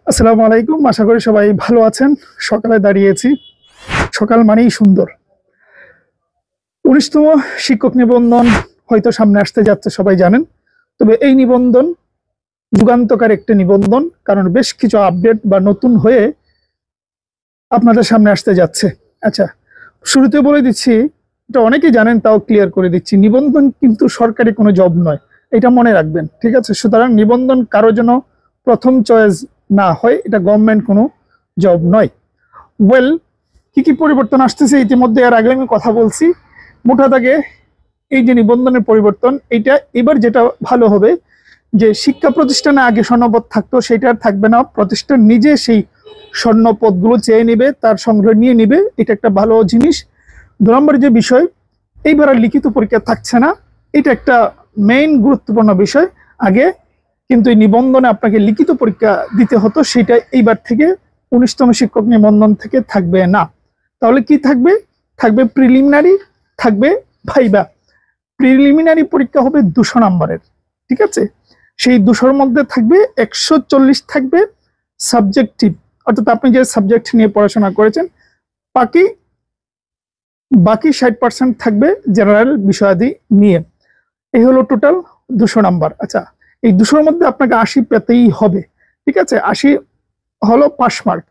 আসসালামু আলাইকুম, আশা করি সবাই ভালো আছেন। সকালে দাঁড়িয়েছি, সকাল মানেই সুন্দর। 19তম শিক্ষক নিবন্ধন হয়তো সামনে আসতে যাচ্ছে, সবাই জানেন। তবে এই নিবন্ধন যুগান্তকার একটি নিবন্ধন, কারণ বেশ কিছু আপডেট বা নতুন হয়ে আপনাদের সামনে আসতে যাচ্ছে। আচ্ছা, শুরুতে বলে দিচ্ছি, এটা অনেকেই জানেন, তাও ক্লিয়ার করে দিচ্ছি, নিবন্ধন কিন্তু সরকারি কোনো জব নয়, এটা মনে রাখবেন, ঠিক আছে? সুতরাং নিবন্ধন কারো জন্য প্রথম চয়েস না হয়, এটা গভর্নমেন্ট কোনো জব নয়। ওয়েল, কি পরিবর্তন আসতেছে ইতিমধ্যে, এর আগে আমি কথা বলছি। মোটা দাগে এই যে নিবন্ধনের পরিবর্তন, এইটা এবার যেটা ভালো হবে, যে শিক্ষা প্রতিষ্ঠানে আগে স্বর্ণপদ থাকতো, সেটা আর থাকবে না। প্রতিষ্ঠান নিজে সেই স্বর্ণপদগুলো চেয়ে নিবে, তার সংগ্রহ নিয়ে নিবে, এটা একটা ভালো জিনিস। 2 নম্বর যে বিষয়, এইবার আর লিখিত পরীক্ষা থাকছে না, এটা একটা মেইন গুরুত্বপূর্ণ বিষয়। আগে কিন্তু এই নিবন্ধনে আপনাকে লিখিত পরীক্ষা দিতে হতো, সেটা এইবার থেকে 19তম শিক্ষক নিবন্ধন থেকে থাকবে না। তাহলে কি থাকবে? থাকবে প্রিলিমিনারি, থাকবে ভাইবা। প্রিলিমিনারি পরীক্ষা হবে 200 নম্বরের, ঠিক আছে? সেই 200-র মধ্যে থাকবে 140 থাকবে সাবজেক্টিভ, অর্থাৎ আপনি যে সাবজেক্ট নিয়ে পড়াশোনা করেছেন। বাকি বাকি 60% থাকবে জেনারেল বিষয়াদি নিয়ে। এই হলো টোটাল 200 নাম্বার। আচ্ছা, এই 200-র মধ্যে আপনাকে 80 পেতেই হবে, ঠিক আছে? 80 হলো পাস মার্ক।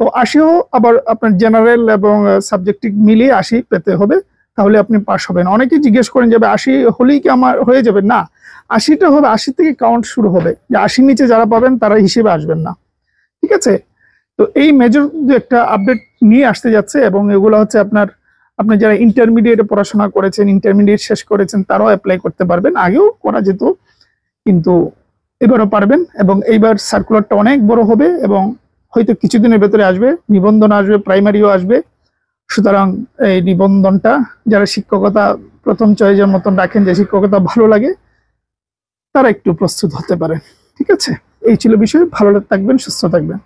তো 80ও আবার আপনার জেনারেল এবং সাবজেক্টিভ মিলিয়ে 80 পেতে হবে, তাহলে আপনি পাস হবেন। অনেকেই জিজ্ঞেস করেন যাবে 80 হলেই কি আমার হয়ে যাবে? না, 80টা হবে, 80 থেকে কাউন্ট শুরু হবে। যে 80 নিচে যারা পাবেন তারা হিসেবে আসবেন না, ঠিক আছে? তো এই মেজর একটা আপডেট নিয়ে আসতে যাচ্ছে, এবং এগুলো হচ্ছে আপনি যারা ইন্টারমিডিয়েটে পড়াশোনা করেছেন, ইন্টারমিডিয়েট শেষ করেছেন, তারাও অ্যাপ্লাই করতে পারবেন। আগেও করা যেত, কিন্তু এবারও পারবেন। এবং এইবার সার্কুলারটা অনেক বড় হবে, এবং হয়তো কিছুদিনের ভেতরে আসবে, নিবন্ধন আসবে, প্রাইমারিও আসবে। সুতরাং এই নিবন্ধনটা যারা শিক্ষকতা প্রথম চয়েসের মতন রাখেন, যে শিক্ষকতা ভালো লাগে, তারা একটু প্রস্তুত হতে পারে, ঠিক আছে? এই ছিল বিষয়। ভালো থাকবেন, সুস্থ থাকবেন।